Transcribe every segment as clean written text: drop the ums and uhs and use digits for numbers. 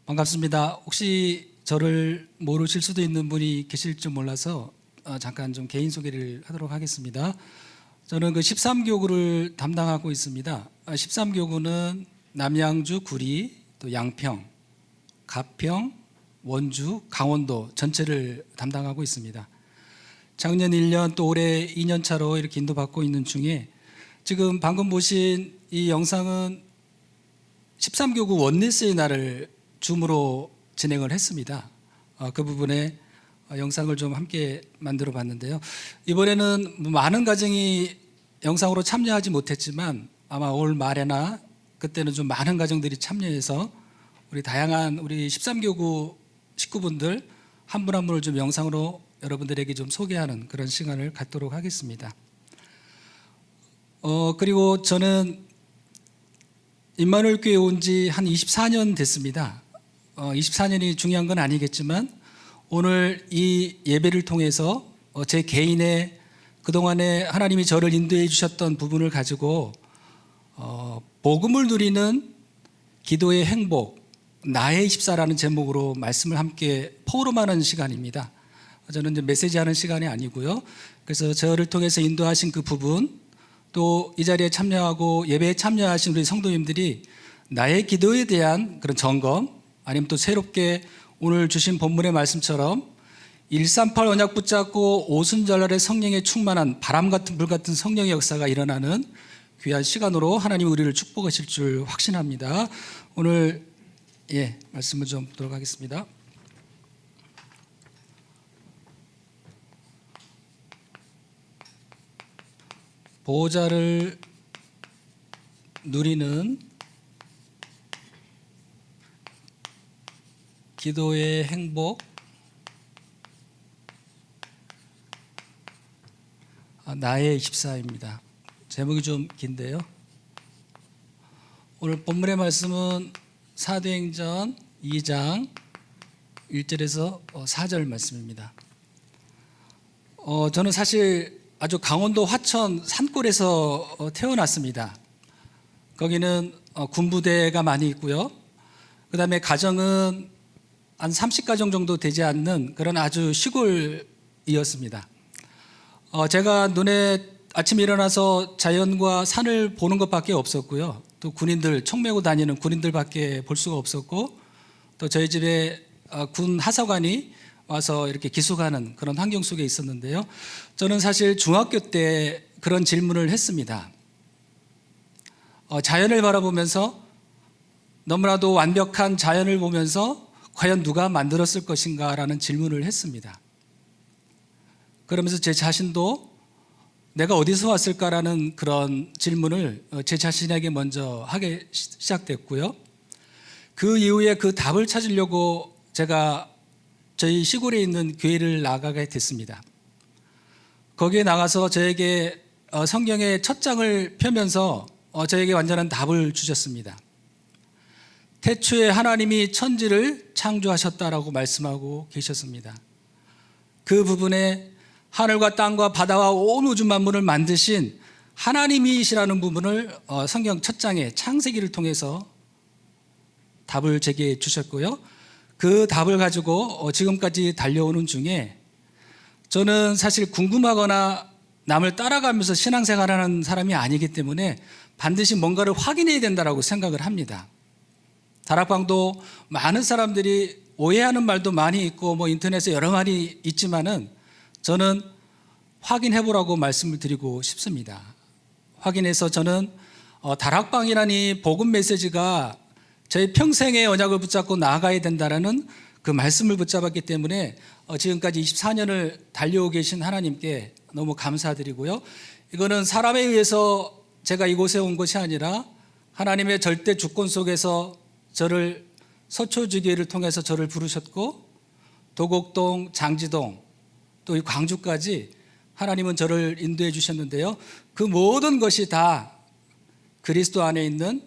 반갑습니다. 혹시 저를 모르실 수도 있는 분이 계실 줄 몰라서 잠깐 좀 개인 소개를 하도록 하겠습니다. 저는 그 13교구를 담당하고 있습니다. 13교구는 남양주, 구리, 또 양평, 가평, 원주, 강원도 전체를 담당하고 있습니다. 작년 1년 또 올해 2년 차로 이렇게 인도받고 있는 중에 지금 방금 보신 이 영상은 13교구 원네스의 날을 줌으로 진행을 했습니다. 그 부분에 영상을 좀 함께 만들어 봤는데요. 이번에는 많은 가정이 영상으로 참여하지 못했지만 아마 올 말에나 그때는 좀 많은 가정들이 참여해서 우리 다양한 우리 13교구 식구분들 한 분 한 분을 좀 영상으로 여러분들에게 좀 소개하는 그런 시간을 갖도록 하겠습니다. 그리고 저는 임마누엘 교회 온 지 한 24년 됐습니다. 24년이 중요한 건 아니겠지만 오늘 이 예배를 통해서 제 개인의 그동안에 하나님이 저를 인도해 주셨던 부분을 가지고 복음을 누리는 기도의 행복, 나의 24라는 제목으로 말씀을 함께 포럼하는 시간입니다. 저는 이제 메시지하는 시간이 아니고요. 그래서 저를 통해서 인도하신 그 부분, 또 이 자리에 참여하고 예배에 참여하신 우리 성도님들이 나의 기도에 대한 그런 점검, 아니면 또 새롭게 오늘 주신 본문의 말씀처럼 138 언약 붙잡고 오순절날의 성령에 충만한 바람 같은 물 같은 성령의 역사가 일어나는 귀한 시간으로 하나님 우리를 축복하실 줄 확신합니다. 오늘 말씀을 좀 보도록 하겠습니다. 보호자를 누리는 기도의 행복, 나의 24입니다. 제목이 좀 긴데요. 오늘 본문의 말씀은 사도행전 2장 1절에서 4절 말씀입니다. 저는 사실 아주 강원도 화천 산골에서 태어났습니다. 거기는 군부대가 많이 있고요. 그 다음에 가정은 한 30가정 정도 되지 않는 그런 아주 시골이었습니다. 제가 눈에 아침에 일어나서 자연과 산을 보는 것밖에 없었고요. 또 군인들, 총 메고 다니는 군인들밖에 볼 수가 없었고, 또 저희 집에 군 하사관이 와서 이렇게 기숙하는 그런 환경 속에 있었는데요. 저는 사실 중학교 때 그런 질문을 했습니다. 자연을 바라보면서, 너무나도 완벽한 자연을 보면서 과연 누가 만들었을 것인가 라는 질문을 했습니다. 그러면서 제 자신도 내가 어디서 왔을까라는 그런 질문을 제 자신에게 먼저 하기 시작됐고요. 그 이후에 그 답을 찾으려고 제가 저희 시골에 있는 교회를 나가게 됐습니다. 거기에 나가서 저에게 성경의 첫 장을 펴면서 저에게 완전한 답을 주셨습니다. 태초에 하나님이 천지를 창조하셨다라고 말씀하고 계셨습니다. 그 부분에 하늘과 땅과 바다와 온 우주 만물을 만드신 하나님이시라는 부분을 성경 첫 장에 창세기를 통해서 답을 제게 주셨고요. 그 답을 가지고 지금까지 달려오는 중에 저는 사실 궁금하거나 남을 따라가면서 신앙생활하는 사람이 아니기 때문에 반드시 뭔가를 확인해야 된다고 생각을 합니다. 다락방도 많은 사람들이 오해하는 말도 많이 있고 인터넷에 여러 말이 있지만은 저는 확인해보라고 말씀을 드리고 싶습니다. 확인해서 저는 다락방이라니 복음 메시지가 저희 평생의 언약을 붙잡고 나아가야 된다는 그 말씀을 붙잡았기 때문에 지금까지 24년을 달려오고 계신 하나님께 너무 감사드리고요. 이거는 사람에 의해서 제가 이곳에 온 것이 아니라 하나님의 절대 주권 속에서 저를 서초지교회를 통해서 저를 부르셨고, 도곡동, 장지동, 또 이 광주까지 하나님은 저를 인도해 주셨는데요. 그 모든 것이 다 그리스도 안에 있는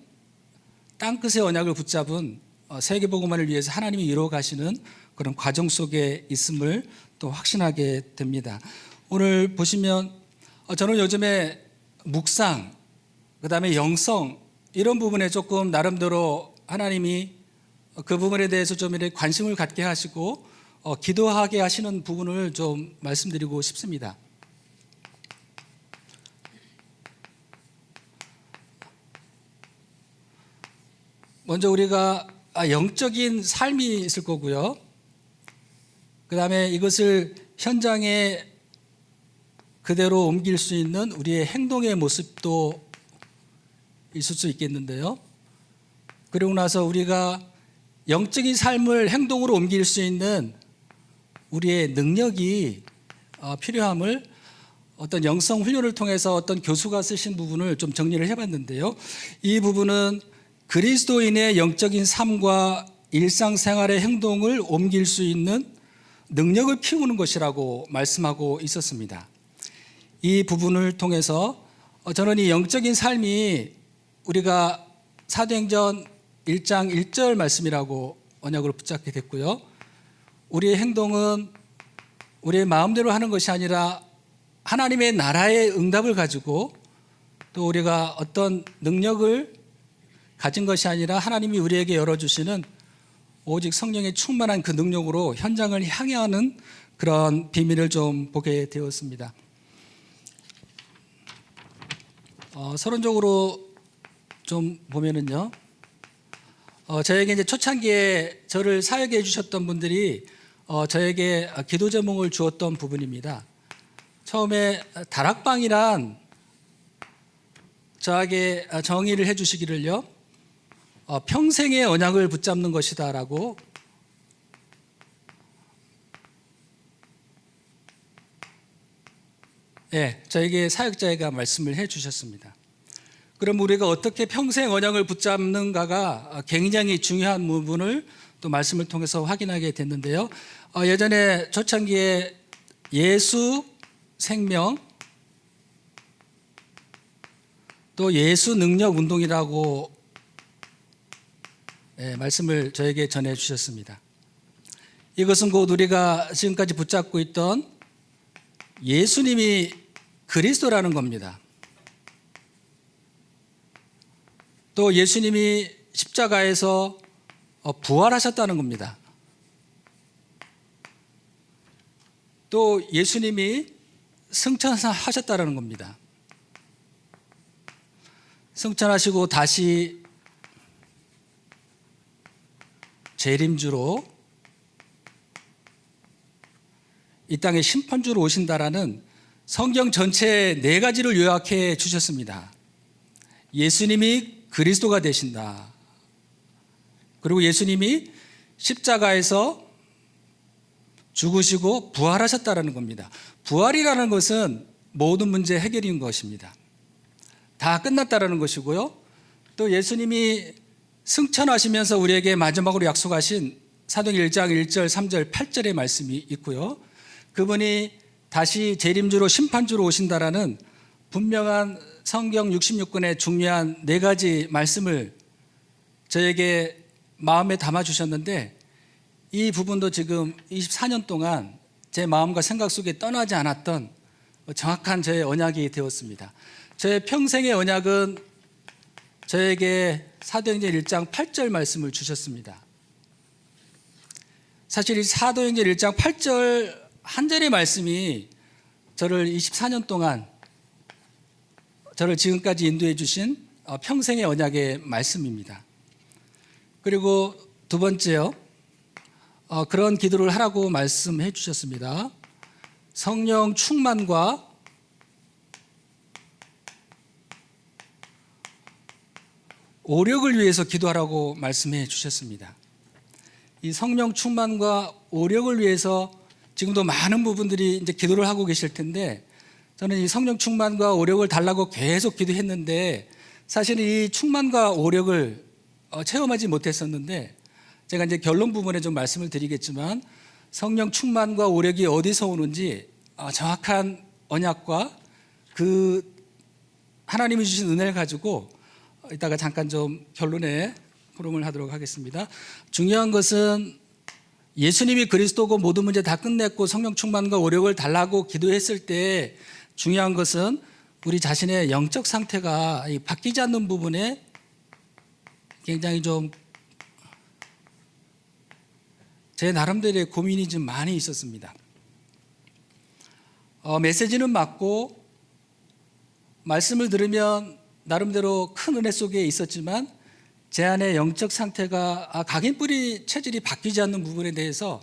땅끝의 언약을 붙잡은 세계복음화를 위해서 하나님이 이루어 가시는 그런 과정 속에 있음을 또 확신하게 됩니다. 오늘 보시면 저는 요즘에 묵상, 그 다음에 영성 이런 부분에 조금 나름대로 하나님이 그 부분에 대해서 좀 이렇게 관심을 갖게 하시고 기도하게 하시는 부분을 좀 말씀드리고 싶습니다. 먼저 우리가 영적인 삶이 있을 거고요. 그 다음에 이것을 현장에 그대로 옮길 수 있는 우리의 행동의 모습도 있을 수 있겠는데요. 그리고 나서 우리가 영적인 삶을 행동으로 옮길 수 있는 우리의 능력이 필요함을 어떤 영성 훈련을 통해서 어떤 교수가 쓰신 부분을 좀 정리를 해봤는데요. 이 부분은 그리스도인의 영적인 삶과 일상생활의 행동을 옮길 수 있는 능력을 키우는 것이라고 말씀하고 있었습니다. 이 부분을 통해서 저는 이 영적인 삶이 우리가 사도행전 1장 1절 말씀이라고 언약으로 붙잡게 됐고요. 우리의 행동은 우리의 마음대로 하는 것이 아니라 하나님의 나라의 응답을 가지고 또 우리가 어떤 능력을 가진 것이 아니라 하나님이 우리에게 열어주시는 오직 성령의 충만한 그 능력으로 현장을 향하는 그런 비밀을 좀 보게 되었습니다. 서론적으로 좀 보면은요, 저에게 이제 초창기에 저를 사역해 주셨던 분들이 저에게 기도 제목을 주었던 부분입니다. 처음에 다락방이란 저에게 정의를 해 주시기를요, 평생의 언약을 붙잡는 것이다라고 저에게 사역자가 말씀을 해 주셨습니다. 그럼 우리가 어떻게 평생 언약을 붙잡는가가 굉장히 중요한 부분을 또 말씀을 통해서 확인하게 됐는데요. 예전에 초창기에 예수 생명 또 예수 능력 운동이라고 말씀을 저에게 전해 주셨습니다. 이것은 곧 우리가 지금까지 붙잡고 있던 예수님이 그리스도라는 겁니다. 또 예수님이 십자가에서 부활하셨다는 겁니다. 또 예수님이 승천하셨다는 겁니다. 승천하시고 다시 재림주로 이 땅에 심판주로 오신다라는 성경 전체 4가지를 요약해 주셨습니다. 예수님이 그리스도가 되신다. 그리고 예수님이 십자가에서 죽으시고 부활하셨다라는 겁니다. 부활이라는 것은 모든 문제 해결인 것입니다. 다 끝났다라는 것이고요. 또 예수님이 승천하시면서 우리에게 마지막으로 약속하신 사도행전 1장 1절, 3절, 8절의 말씀이 있고요. 그분이 다시 재림주로 심판주로 오신다라는 분명한 성경 66권의 중요한 4가지 말씀을 저에게 마음에 담아 주셨는데, 이 부분도 지금 24년 동안 제 마음과 생각 속에 떠나지 않았던 정확한 저의 언약이 되었습니다. 저의 평생의 언약은 저에게 사도행전 1장 8절 말씀을 주셨습니다. 사실 이 사도행전 1장 8절 한 절의 말씀이 저를 24년 동안 저를 지금까지 인도해 주신 평생의 언약의 말씀입니다. 그리고 두 번째요, 그런 기도를 하라고 말씀해 주셨습니다. 성령 충만과 오력을 위해서 기도하라고 말씀해 주셨습니다. 이 성령 충만과 오력을 위해서 지금도 많은 부분들이 이제 기도를 하고 계실 텐데, 저는 이 성령 충만과 오력을 달라고 계속 기도했는데 사실은 이 충만과 오력을 체험하지 못했었는데, 제가 이제 결론 부분에 좀 말씀을 드리겠지만 성령 충만과 오력이 어디서 오는지 정확한 언약과 그 하나님이 주신 은혜를 가지고 이따가 잠깐 좀 결론에 포럼을 하도록 하겠습니다. 중요한 것은 예수님이 그리스도고 모든 문제 다 끝냈고 성령 충만과 오력을 달라고 기도했을 때 중요한 것은 우리 자신의 영적 상태가 바뀌지 않는 부분에 굉장히 좀 제 나름대로의 고민이 좀 많이 있었습니다. 메시지는 맞고 말씀을 들으면 나름대로 큰 은혜 속에 있었지만 제 안의 영적 상태가 각인뿌리 체질이 바뀌지 않는 부분에 대해서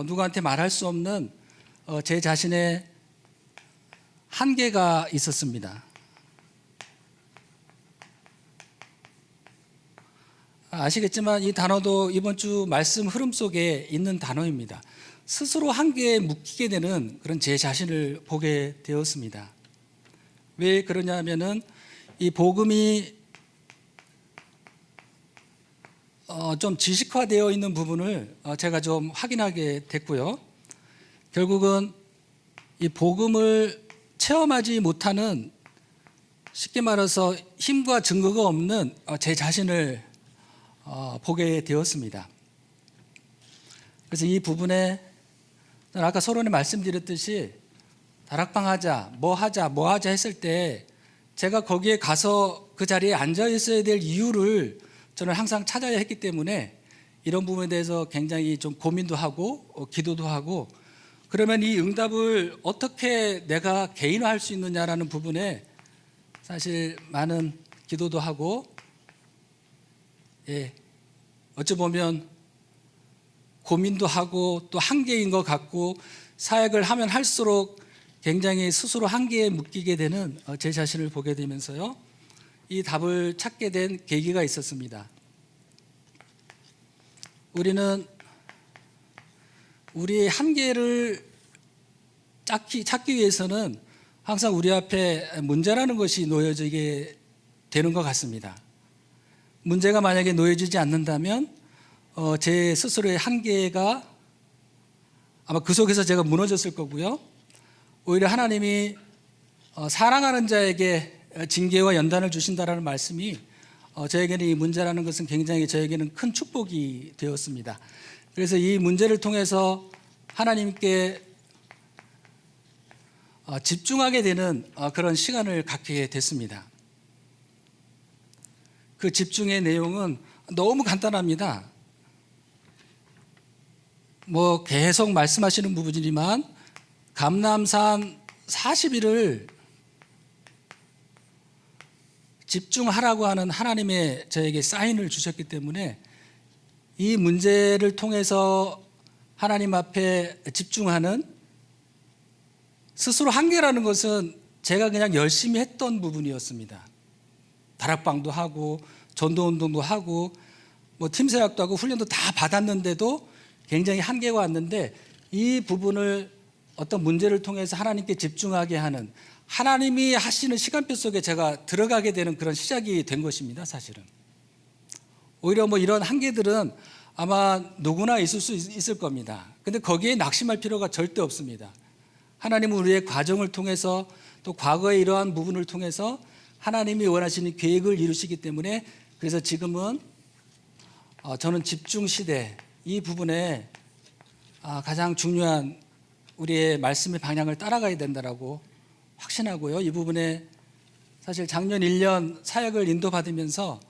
누구한테 말할 수 없는 제 자신의 한계가 있었습니다. 아시겠지만 이 단어도 이번 주 말씀 흐름 속에 있는 단어입니다. 스스로 한계에 묶이게 되는 그런 제 자신을 보게 되었습니다. 왜 그러냐 하면은 이 복음이 좀 지식화되어 있는 부분을 제가 좀 확인하게 됐고요. 결국은 이 복음을 체험하지 못하는, 쉽게 말해서 힘과 증거가 없는 제 자신을 보게 되었습니다. 그래서 이 부분에 아까 서론에 말씀드렸듯이 다락방 하자, 뭐 하자 했을 때 제가 거기에 가서 그 자리에 앉아 있어야 될 이유를 저는 항상 찾아야 했기 때문에 이런 부분에 대해서 굉장히 좀 고민도 하고 기도도 하고, 그러면 이 응답을 어떻게 내가 개인화할 수 있느냐라는 부분에 사실 많은 기도도 하고, 어찌 보면 고민도 하고 또 한계인 것 같고, 사역을 하면 할수록 굉장히 스스로 한계에 묶이게 되는 제 자신을 보게 되면서요, 이 답을 찾게 된 계기가 있었습니다. 우리는 우리의 한계를 찾기 위해서는 항상 우리 앞에 문제라는 것이 놓여지게 되는 것 같습니다. 문제가 만약에 놓여지지 않는다면 제 스스로의 한계가 아마 그 속에서 제가 무너졌을 거고요. 오히려 하나님이 사랑하는 자에게 징계와 연단을 주신다라는 말씀이 저에게는 이 문제라는 것은 굉장히 저에게는 큰 축복이 되었습니다. 그래서 이 문제를 통해서 하나님께 집중하게 되는 그런 시간을 갖게 됐습니다. 그 집중의 내용은 너무 간단합니다. 뭐 계속 말씀하시는 부분이지만 감람산 40일을 집중하라고 하는 하나님의 저에게 사인을 주셨기 때문에 이 문제를 통해서 하나님 앞에 집중하는, 스스로 한계라는 것은 제가 그냥 열심히 했던 부분이었습니다. 다락방도 하고 전도운동도 하고 뭐 팀사역도 하고 훈련도 다 받았는데도 굉장히 한계가 왔는데, 이 부분을 어떤 문제를 통해서 하나님께 집중하게 하는, 하나님이 하시는 시간표 속에 제가 들어가게 되는 그런 시작이 된 것입니다. 사실은 오히려 뭐 이런 한계들은 아마 누구나 있을 수 있을 겁니다. 근데 거기에 낙심할 필요가 절대 없습니다. 하나님은 우리의 과정을 통해서 또 과거의 이러한 부분을 통해서 하나님이 원하시는 계획을 이루시기 때문에, 그래서 지금은 저는 집중 시대, 이 부분에 가장 중요한 우리의 말씀의 방향을 따라가야 된다라고 확신하고요. 이 부분에 사실 작년 1년 사역을 인도받으면서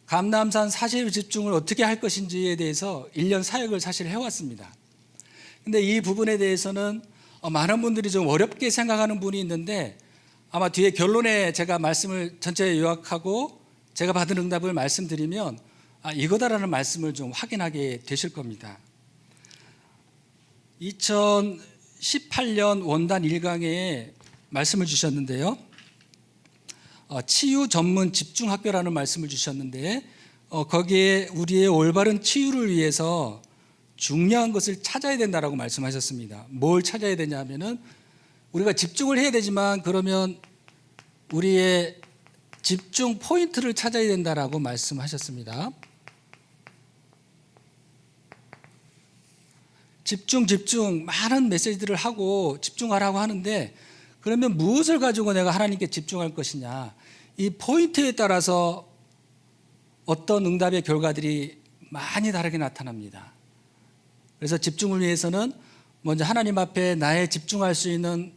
감람산 40일 집중을 어떻게 할 것인지에 대해서 1년 사역을 사실 해왔습니다. 근데 이 부분에 대해서는 많은 분들이 좀 어렵게 생각하는 분이 있는데, 아마 뒤에 결론에 제가 말씀을 전체 요약하고 제가 받은 응답을 말씀드리면 이거다라는 말씀을 좀 확인하게 되실 겁니다. 2018년 원단 1강에 말씀을 주셨는데요. 치유 전문 집중학교라는 말씀을 주셨는데, 거기에 우리의 올바른 치유를 위해서 중요한 것을 찾아야 된다라고 말씀하셨습니다. 뭘 찾아야 되냐 하면은 우리가 집중을 해야 되지만, 그러면 우리의 집중 포인트를 찾아야 된다라고 말씀하셨습니다. 집중 많은 메시지들을 하고 집중하라고 하는데, 그러면 무엇을 가지고 내가 하나님께 집중할 것이냐, 이 포인트에 따라서 어떤 응답의 결과들이 많이 다르게 나타납니다. 그래서 집중을 위해서는 먼저 하나님 앞에 나의 집중할 수 있는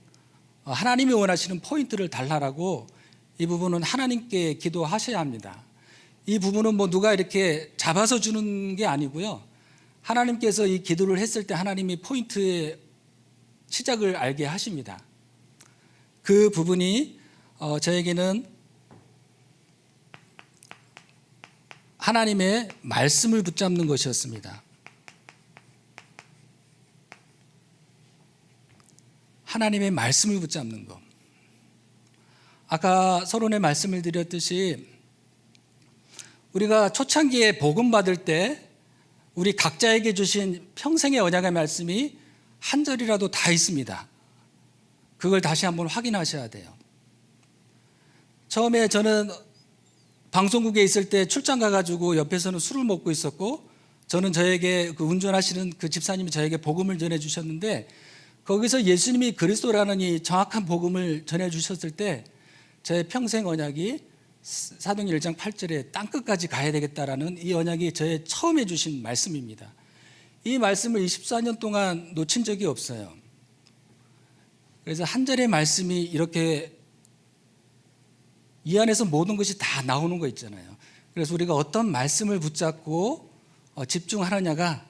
하나님이 원하시는 포인트를 달라라고, 이 부분은 하나님께 기도하셔야 합니다. 이 부분은 뭐 누가 이렇게 잡아서 주는 게 아니고요, 하나님께서 이 기도를 했을 때 하나님이 포인트의 시작을 알게 하십니다. 그 부분이 저에게는 하나님의 말씀을 붙잡는 것이었습니다. 하나님의 말씀을 붙잡는 것. 아까 서론에 말씀을 드렸듯이 우리가 초창기에 복음 받을 때 우리 각자에게 주신 평생의 언약의 말씀이 한 절이라도 다 있습니다. 그걸 다시 한번 확인하셔야 돼요. 처음에 저는 방송국에 있을 때 출장 가가지고 옆에서는 술을 먹고 있었고, 저는 저에게 그 운전하시는 그 집사님이 저에게 복음을 전해주셨는데, 거기서 예수님이 그리스도라는 이 정확한 복음을 전해주셨을 때 제 평생 언약이 사도행전 1장 8절에 땅끝까지 가야 되겠다라는 이 언약이 저의 처음 해주신 말씀입니다. 이 말씀을 24년 동안 놓친 적이 없어요. 그래서 한 절의 말씀이 이렇게 이 안에서 모든 것이 다 나오는 거 있잖아요. 그래서 우리가 어떤 말씀을 붙잡고 집중하느냐가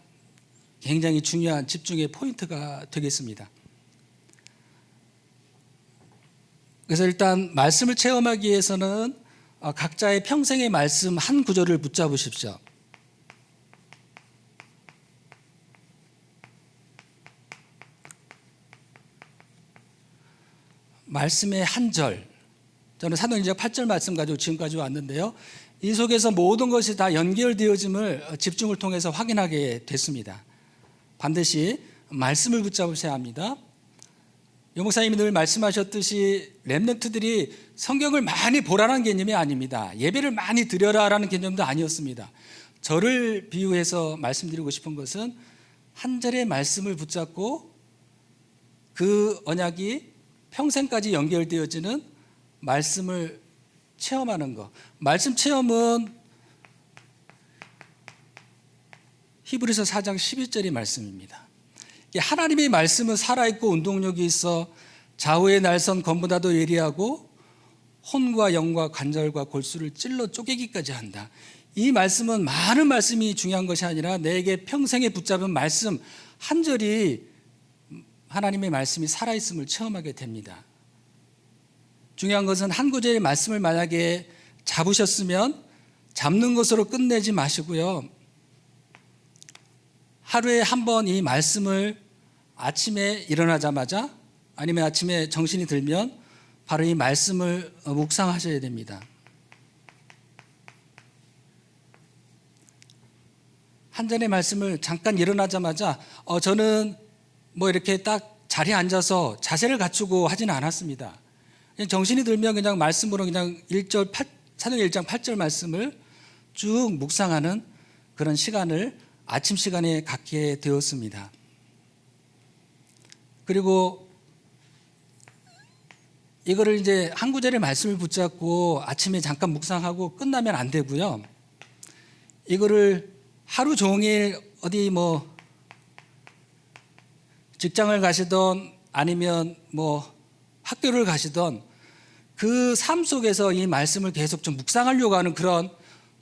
굉장히 중요한 집중의 포인트가 되겠습니다. 그래서 일단 말씀을 체험하기 위해서는 각자의 평생의 말씀 한 구절을 붙잡으십시오. 말씀의 한 절, 저는 사도행전 8절 말씀 가지고 지금까지 왔는데요, 이 속에서 모든 것이 다 연결되어짐을 집중을 통해서 확인하게 됐습니다. 반드시 말씀을 붙잡으셔야 합니다. 요 목사님이 늘 말씀하셨듯이 렘넌트들이 성경을 많이 보라는 개념이 아닙니다. 예배를 많이 드려라라는 개념도 아니었습니다. 저를 비유해서 말씀드리고 싶은 것은 한 절의 말씀을 붙잡고 그 언약이 평생까지 연결되어지는 말씀을 체험하는 것. 말씀 체험은 히브리서 4장 11절의 말씀입니다. 하나님의 말씀은 살아있고 운동력이 있어 좌우의 날선 검보다도 예리하고 혼과 영과 관절과 골수를 찔러 쪼개기까지 한다. 이 말씀은 많은 말씀이 중요한 것이 아니라 내게 평생에 붙잡은 말씀 한 절이 하나님의 말씀이 살아있음을 체험하게 됩니다. 중요한 것은 한 구절의 말씀을 만약에 잡으셨으면 잡는 것으로 끝내지 마시고요, 하루에 한 번 이 말씀을 아침에 일어나자마자 아니면 아침에 정신이 들면 바로 이 말씀을 묵상하셔야 됩니다. 한 절의 말씀을 잠깐 일어나자마자 저는 뭐 이렇게 딱 자리에 앉아서 자세를 갖추고 하지는 않았습니다. 그냥 정신이 들면 그냥 말씀으로 그냥 사도행전 1장 8절 말씀을 쭉 묵상하는 그런 시간을 아침 시간에 갖게 되었습니다. 그리고 이거를 이제 한 구절의 말씀을 붙잡고 아침에 잠깐 묵상하고 끝나면 안 되고요, 이거를 하루 종일 어디 뭐 직장을 가시던 아니면 뭐 학교를 가시던 그 삶 속에서 이 말씀을 계속 좀 묵상하려고 하는 그런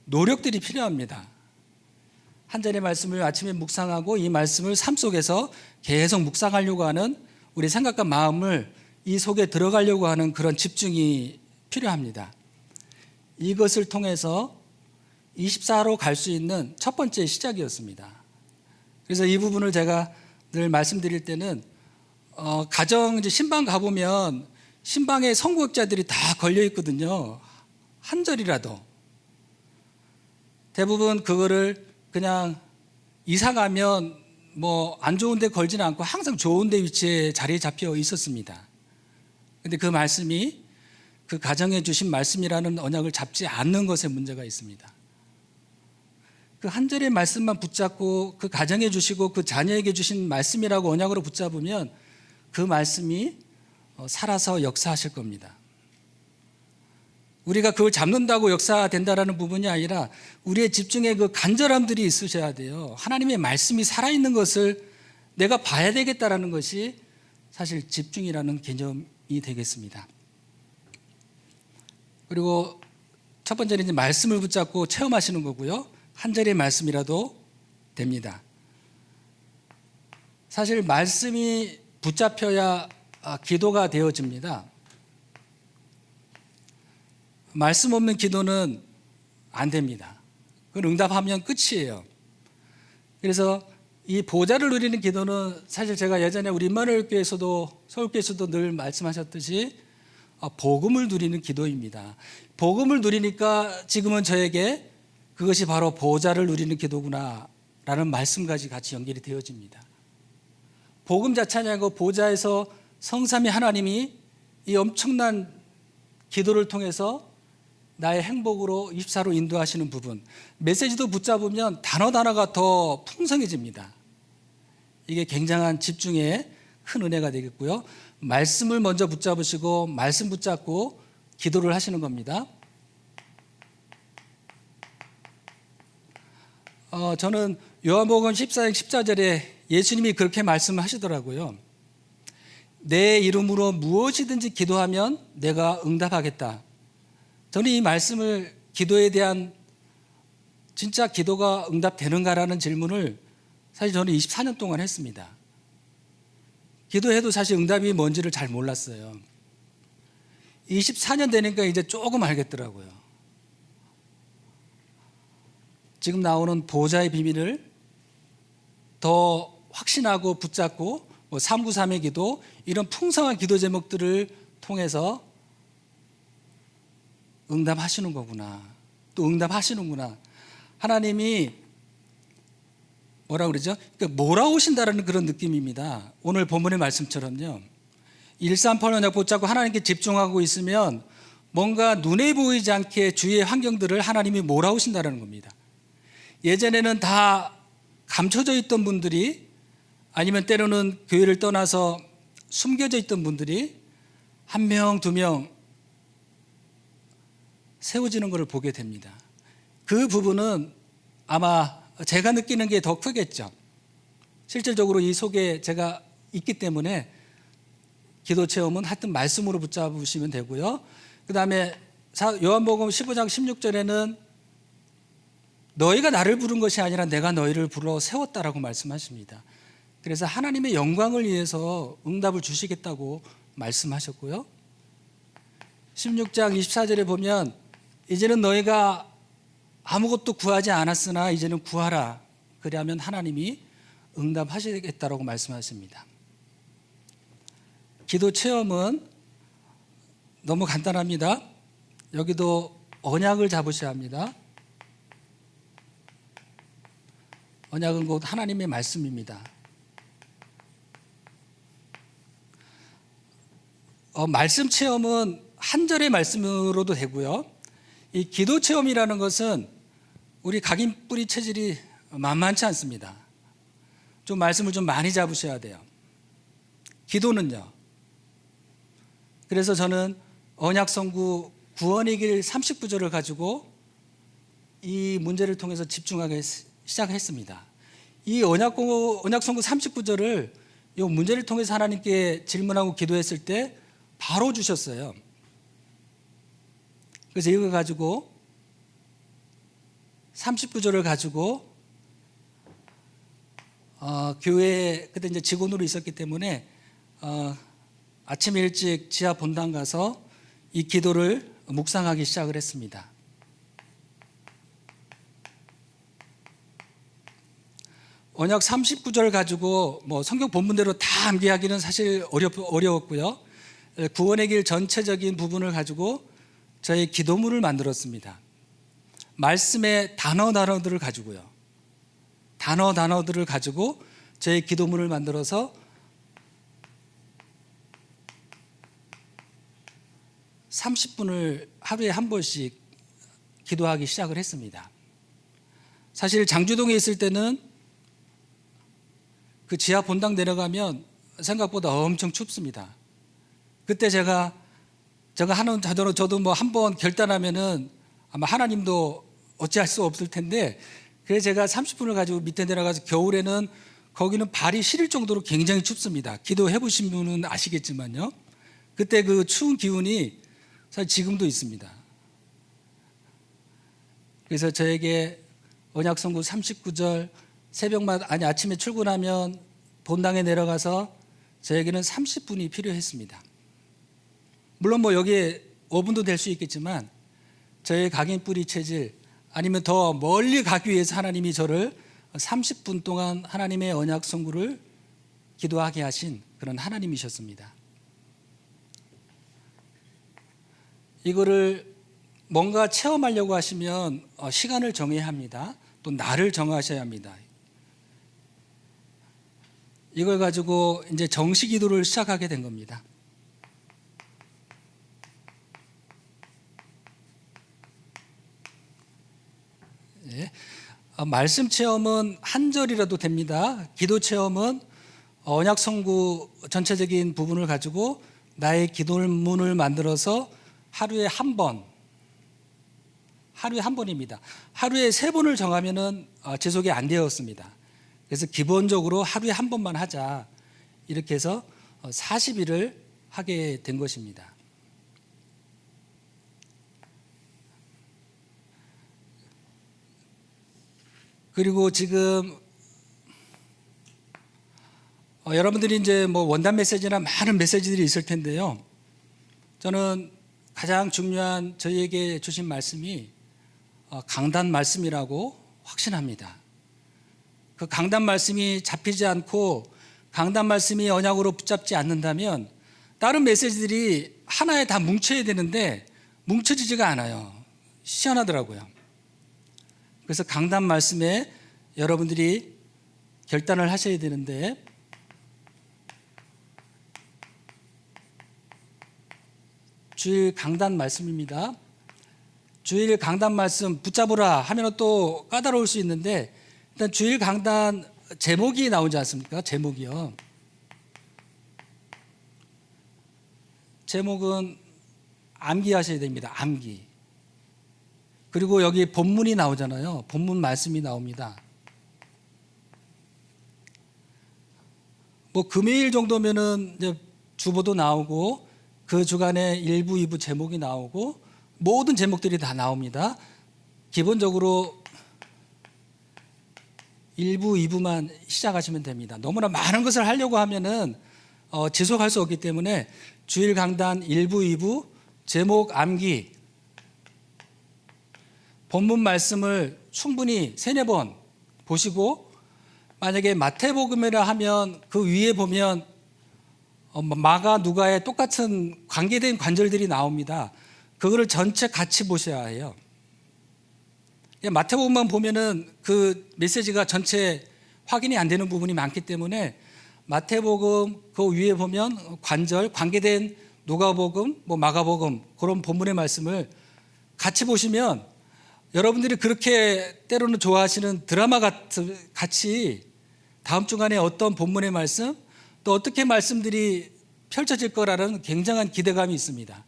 노력들이 필요합니다. 한 절의 말씀을 아침에 묵상하고 이 말씀을 삶 속에서 계속 묵상하려고 하는 우리 생각과 마음을 이 속에 들어가려고 하는 그런 집중이 필요합니다. 이것을 통해서 24로 갈 수 있는 첫 번째 시작이었습니다. 그래서 이 부분을 제가 늘 말씀드릴 때는 가정 이제 신방 가보면 신방에 선구역자들이 다 걸려 있거든요. 한 절이라도. 대부분 그거를 그냥 이사 가면 뭐 안 좋은 데 걸지는 않고 항상 좋은 데 위치에 자리에 잡혀 있었습니다. 근데 그 말씀이 그 가정에 주신 말씀이라는 언약을 잡지 않는 것에 문제가 있습니다. 그 한 절의 말씀만 붙잡고 그 가정에 주시고 그 자녀에게 주신 말씀이라고 언약으로 붙잡으면 그 말씀이 살아서 역사하실 겁니다. 우리가 그걸 잡는다고 역사된다라는 부분이 아니라 우리의 집중에 그 간절함들이 있으셔야 돼요. 하나님의 말씀이 살아있는 것을 내가 봐야 되겠다라는 것이 사실 집중이라는 개념이 되겠습니다. 그리고 첫 번째는 이제 말씀을 붙잡고 체험하시는 거고요, 한 절의 말씀이라도 됩니다. 사실 말씀이 붙잡혀야 기도가 되어집니다. 말씀 없는 기도는 안 됩니다. 그건 응답하면 끝이에요. 그래서 이 보좌를 누리는 기도는 사실 제가 예전에 우리 임마누엘 교회에서도 서울교회에서도 늘 말씀하셨듯이 복음을 누리는 기도입니다. 복음을 누리니까 지금은 저에게 그것이 바로 보좌를 누리는 기도구나 라는 말씀까지 같이 연결이 되어집니다. 복음 자체가 아니고 보좌에서 성삼위 하나님이 이 엄청난 기도를 통해서 나의 행복으로 24로 인도하시는 부분, 메시지도 붙잡으면 단어가 더 풍성해집니다. 이게 굉장한 집중의 큰 은혜가 되겠고요. 말씀을 먼저 붙잡으시고 말씀 붙잡고 기도를 하시는 겁니다. 저는 요한복음 14장 14절에 예수님이 그렇게 말씀하시더라고요. 내 이름으로 무엇이든지 기도하면 내가 응답하겠다. 저는 이 말씀을 기도에 대한 진짜 기도가 응답되는가라는 질문을 사실 저는 24년 동안 했습니다. 기도해도 사실 응답이 뭔지를 잘 몰랐어요. 24년 되니까 이제 조금 알겠더라고요. 지금 나오는 보좌의 비밀을 더 확신하고 붙잡고 393의 기도 이런 풍성한 기도 제목들을 통해서 응답하시는 거구나. 또 응답하시는구나. 하나님이 뭐라 그러죠? 그러니까 몰아오신다라는 그런 느낌입니다. 오늘 본문의 말씀처럼요. 138 언약 붙잡고 하나님께 집중하고 있으면 뭔가 눈에 보이지 않게 주위의 환경들을 하나님이 몰아오신다라는 겁니다. 예전에는 다 감춰져 있던 분들이 아니면 때로는 교회를 떠나서 숨겨져 있던 분들이 한 명, 두 명 세워지는 것을 보게 됩니다. 그 부분은 아마 제가 느끼는 게 더 크겠죠. 실질적으로 이 속에 제가 있기 때문에 기도 체험은 하여튼 말씀으로 붙잡으시면 되고요. 그 다음에 요한복음 15장 16절에는 너희가 나를 부른 것이 아니라 내가 너희를 불러 세웠다라고 말씀하십니다. 그래서 하나님의 영광을 위해서 응답을 주시겠다고 말씀하셨고요. 16장 24절에 보면 이제는 너희가 아무것도 구하지 않았으나 이제는 구하라. 그리하면 하나님이 응답하시겠다라고 말씀하십니다. 기도 체험은 너무 간단합니다. 여기도 언약을 잡으셔야 합니다. 언약은 곧 하나님의 말씀입니다. 말씀 체험은 한 절의 말씀으로도 되고요. 이 기도 체험이라는 것은 우리 각인 뿌리 체질이 만만치 않습니다. 좀 말씀을 좀 많이 잡으셔야 돼요. 기도는요. 그래서 저는 언약성구 구원의 길 39절을 가지고 이 문제를 통해서 집중하기 시작했습니다. 이 언약성구 39절을 이 문제를 통해서 하나님께 질문하고 기도했을 때 바로 주셨어요. 그래서 이걸 가지고 39절을 가지고 교회에 그때 이제 직원으로 있었기 때문에 아침 일찍 지하 본당 가서 이 기도를 묵상하기 시작을 했습니다. 언약 39절 가지고 성경 본문대로 다 암기하기는 사실 어려웠고요. 구원의 길 전체적인 부분을 가지고 저희 기도문을 만들었습니다. 말씀의 단어들을 가지고요. 단어들을 가지고 저희 기도문을 만들어서 30분을 하루에 한 번씩 기도하기 시작을 했습니다. 사실 장주동에 있을 때는 그 지하 본당 내려가면 생각보다 엄청 춥습니다. 그때 제가 저도 한 번 결단하면은 아마 하나님도 어찌할 수 없을 텐데, 그래서 제가 30분을 가지고 밑에 내려가서 겨울에는 거기는 발이 시릴 정도로 굉장히 춥습니다. 기도해 보신 분은 아시겠지만요. 그때 그 추운 기운이 사실 지금도 있습니다. 그래서 저에게 언약성구 39절 아침에 출근하면 본당에 내려가서 저에게는 30분이 필요했습니다. 물론 뭐 여기에 5분도 될 수 있겠지만 저의 각인 뿌리 체질 아니면 더 멀리 가기 위해서 하나님이 저를 30분 동안 하나님의 언약 선구를 기도하게 하신 그런 하나님이셨습니다. 이거를 뭔가 체험하려고 하시면 시간을 정해야 합니다. 또 날을 정하셔야 합니다. 이걸 가지고 이제 정시 기도를 시작하게 된 겁니다. 예. 말씀 체험은 한 절이라도 됩니다. 기도 체험은 언약 선구 전체적인 부분을 가지고 나의 기도문을 만들어서 하루에 한 번입니다. 하루에 3번을 정하면은 지속이 안 되었습니다. 그래서 기본적으로 하루에 한 번만 하자 이렇게 해서 40일을 하게 된 것입니다. 그리고 지금 여러분들이 이제 뭐 원단 메시지나 많은 메시지들이 있을 텐데요. 저는 가장 중요한 저희에게 주신 말씀이 강단 말씀이라고 확신합니다. 그 강단 말씀이 잡히지 않고 강단 말씀이 언약으로 붙잡지 않는다면 다른 메시지들이 하나에 다 뭉쳐야 되는데 뭉쳐지지가 않아요. 희한하더라고요. 그래서 강단 말씀에 여러분들이 결단을 하셔야 되는데 주일 강단 말씀입니다. 주일 강단 말씀 붙잡으라 하면 또 까다로울 수 있는데 일단 주일 강단 제목이 나오지 않습니까? 제목이요. 제목은 암기하셔야 됩니다. 암기. 그리고 여기 본문이 나오잖아요. 본문 말씀이 나옵니다. 뭐 금요일 정도면은 이제 주보도 나오고 그 주간에 1부, 2부 제목이 나오고 모든 제목들이 다 나옵니다. 기본적으로 1부, 2부만 시작하시면 됩니다. 너무나 많은 것을 하려고 하면은 지속할 수 없기 때문에 주일 강단 1부, 2부 제목 암기 본문 말씀을 충분히 3-4번 보시고 만약에 마태복음이라 하면 그 위에 보면 마가, 누가의 똑같은 관계된 관절들이 나옵니다. 그거를 전체 같이 보셔야 해요. 마태복음만 보면은 그 메시지가 전체 확인이 안 되는 부분이 많기 때문에 마태복음 그 위에 보면 관절, 관계된 누가복음, 뭐 마가복음 그런 본문의 말씀을 같이 보시면 여러분들이 그렇게 때로는 좋아하시는 드라마 같이 다음 주간에 어떤 본문의 말씀 또 어떻게 말씀들이 펼쳐질 거라는 굉장한 기대감이 있습니다.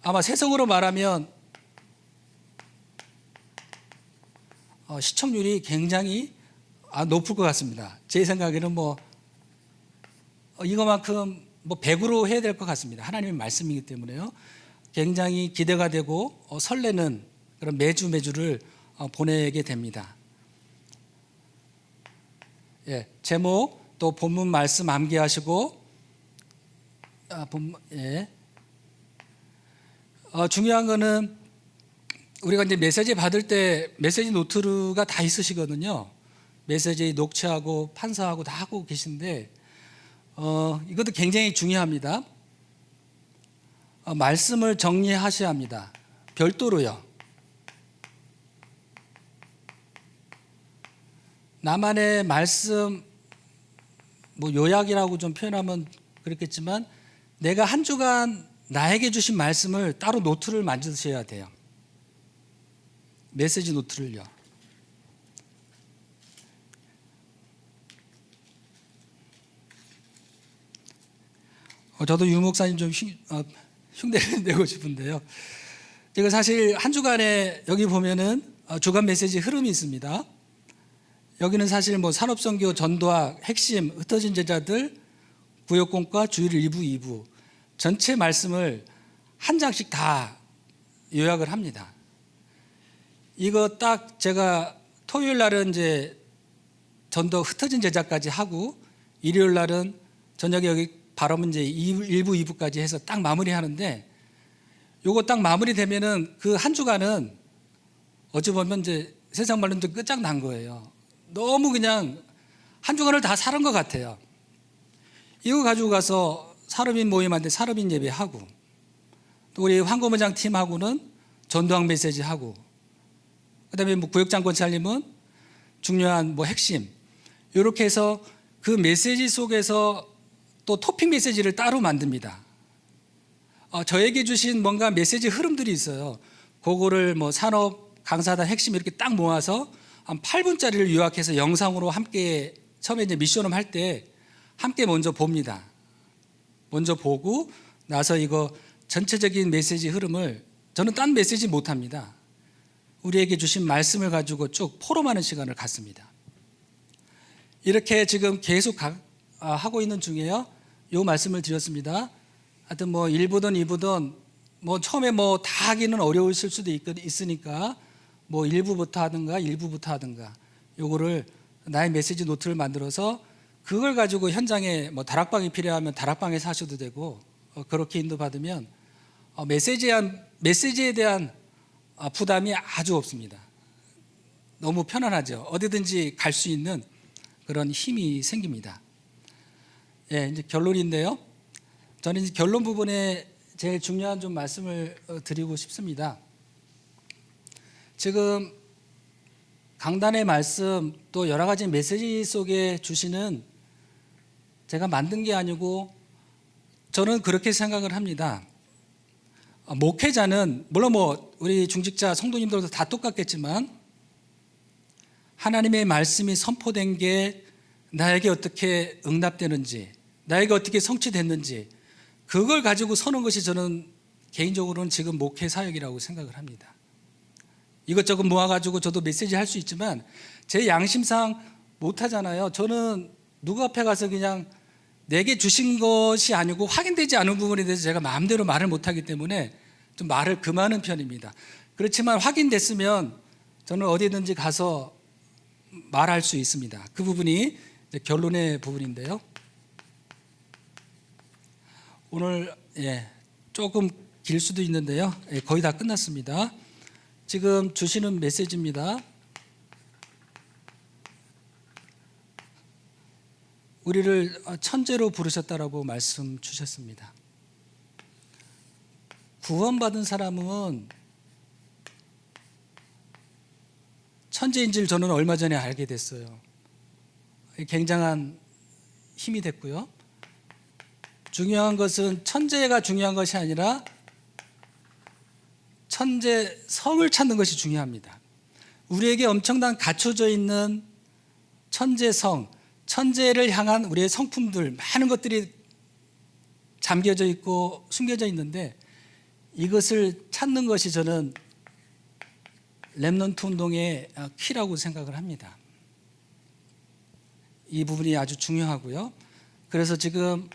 아마 세성으로 말하면 시청률이 굉장히 높을 것 같습니다. 제 생각에는 뭐 이거만큼 뭐 100으로 해야 될 것 같습니다. 하나님의 말씀이기 때문에요. 굉장히 기대가 되고 설레는 그런 매주를 보내게 됩니다. 예, 제목 또 본문 말씀 암기하시고 중요한 거는 우리가 이제 메시지 받을 때 메시지 노트가 다 있으시거든요. 메시지 녹취하고 판사하고 다 하고 계신데 이것도 굉장히 중요합니다. 말씀을 정리하셔야 합니다. 별도로요. 나만의 말씀 뭐 요약이라고 좀 표현하면 그렇겠지만 내가 한 주간 나에게 주신 말씀을 따로 노트를 만드셔야 돼요. 메시지 노트를요. 저도 유 목사님 좀 흉내를 내고 싶은데요. 제가 사실 한 주간에 여기 보면은 주간 메시지 흐름이 있습니다. 여기는 사실 뭐 산업선교 전도학 핵심 흩어진 제자들 구역공과 주일 1부 2부 전체 말씀을 한 장씩 다 요약을 합니다. 이거 딱 제가 토요일 날은 이제 전도 흩어진 제자까지 하고 일요일 날은 저녁에 여기 바로 문제 1부, 2부까지 해서 딱 마무리하는데 요거 딱 마무리되면은 그 한 주간은 어찌 보면 이제 세상 말로 좀 끝장난 거예요. 너무 그냥 한 주간을 다 살은 것 같아요. 이거 가지고 가서 사르빈 모임한테 사르빈 예배하고 또 우리 황고무장 팀하고는 전도학 메시지하고 그다음에 뭐 구역장권 차림은 중요한 뭐 핵심 이렇게 해서 그 메시지 속에서 또 토핑 메시지를 따로 만듭니다. 저에게 주신 뭔가 메시지 흐름들이 있어요. 그거를 뭐 산업 강사단 핵심 이렇게 딱 모아서 한 8분짜리를 요약해서 영상으로 함께 처음에 이제 미션홈 할 때 함께 먼저 봅니다. 먼저 보고 나서 이거 전체적인 메시지 흐름을 저는 딴 메시지 못합니다. 우리에게 주신 말씀을 가지고 쭉 포럼하는 시간을 갖습니다. 이렇게 지금 계속 하고 있는 중에요. 이 말씀을 드렸습니다. 하여튼 뭐 1부든 2부든 뭐 처음에 뭐 다 하기는 어려우실 수도 있으니까 뭐 1부부터 하든가 1부부터 하든가 요거를 나의 메시지 노트를 만들어서 그걸 가지고 현장에 뭐 다락방이 필요하면 다락방에서 하셔도 되고 그렇게 인도받으면 메시지에 대한 부담이 아주 없습니다. 너무 편안하죠. 어디든지 갈 수 있는 그런 힘이 생깁니다. 예, 이제 결론인데요. 저는 이제 결론 부분에 제일 중요한 좀 말씀을 드리고 싶습니다. 지금 강단의 말씀 또 여러 가지 메시지 속에 주시는 제가 만든 게 아니고 저는 그렇게 생각을 합니다. 목회자는 물론 뭐 우리 중직자 성도님들도 다 똑같겠지만 하나님의 말씀이 선포된 게 나에게 어떻게 응답되는지 나에게 어떻게 성취됐는지 그걸 가지고 서는 것이 저는 개인적으로는 지금 목회 사역이라고 생각을 합니다. 이것저것 모아가지고 저도 메시지 할 수 있지만 제 양심상 못하잖아요. 저는 누구 앞에 가서 그냥 내게 주신 것이 아니고 확인되지 않은 부분에 대해서 제가 마음대로 말을 못하기 때문에 좀 말을 금하는 편입니다. 그렇지만 확인됐으면 저는 어디든지 가서 말할 수 있습니다. 그 부분이 이제 결론의 부분인데요. 오늘 조금 길 수도 있는데요. 거의 다 끝났습니다. 지금 주시는 메시지입니다. 우리를 천재로 부르셨다라고 말씀 주셨습니다. 구원받은 사람은 천재인 줄 저는 얼마 전에 알게 됐어요. 굉장한 힘이 됐고요. 중요한 것은 천재가 중요한 것이 아니라 천재성을 찾는 것이 중요합니다. 우리에게 엄청난 갖춰져 있는 천재성, 천재를 향한 우리의 성품들 많은 것들이 잠겨져 있고 숨겨져 있는데 이것을 찾는 것이 저는 렘넌트 운동의 키라고 생각을 합니다. 이 부분이 아주 중요하고요. 그래서 지금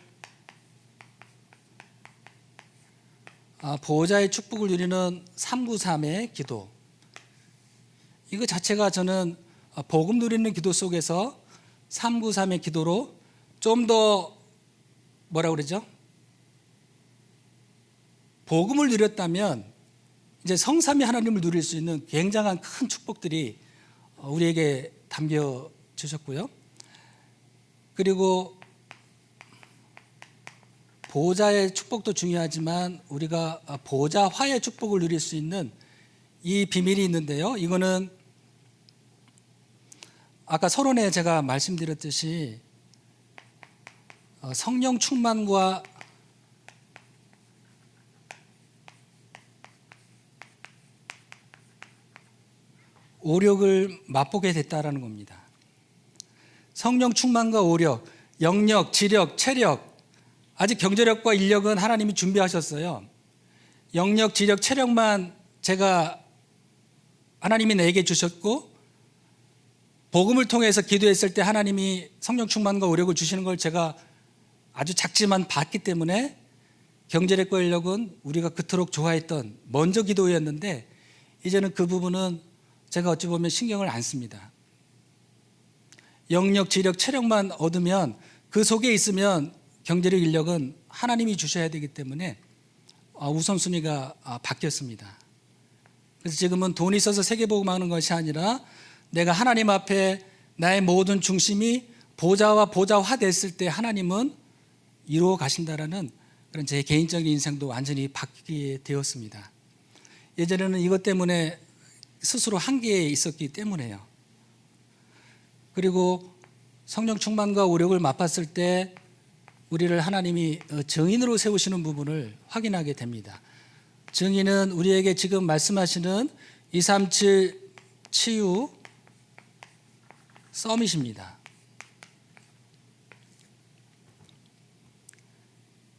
보호자의 축복을 누리는 393의 기도 이거 자체가 저는 복음 누리는 기도 속에서 393의 기도로 좀 더 뭐라 그러죠? 복음을 누렸다면 이제 성삼위 하나님을 누릴 수 있는 굉장한 큰 축복들이 우리에게 담겨 주셨고요. 그리고 보호자의 축복도 중요하지만 우리가 보호자화의 축복을 누릴 수 있는 이 비밀이 있는데요. 이거는 아까 서론에 제가 말씀드렸듯이 성령 충만과 오력을 맛보게 됐다라는 겁니다. 성령 충만과 오력, 영력, 지력, 체력 아직 경제력과 인력은 하나님이 준비하셨어요. 영력, 지력, 체력만 제가 하나님이 내게 주셨고 복음을 통해서 기도했을 때 하나님이 성령 충만과 오력을 주시는 걸 제가 아주 작지만 봤기 때문에 경제력과 인력은 우리가 그토록 좋아했던 먼저 기도였는데 이제는 그 부분은 제가 어찌 보면 신경을 안 씁니다. 영력, 지력, 체력만 얻으면 그 속에 있으면 경제력, 인력은 하나님이 주셔야 되기 때문에 우선순위가 바뀌었습니다. 그래서 지금은 돈이 있어서 세계복음하는 것이 아니라 내가 하나님 앞에 나의 모든 중심이 보좌와 보좌화 됐을 때 하나님은 이루어 가신다라는 그런 제 개인적인 인생도 완전히 바뀌게 되었습니다. 예전에는 이것 때문에 스스로 한계에 있었기 때문에요. 그리고 성령 충만과 오력을 맛봤을 때 우리를 하나님이 증인으로 세우시는 부분을 확인하게 됩니다. 증인은 우리에게 지금 말씀하시는 237 치유 서밋입니다.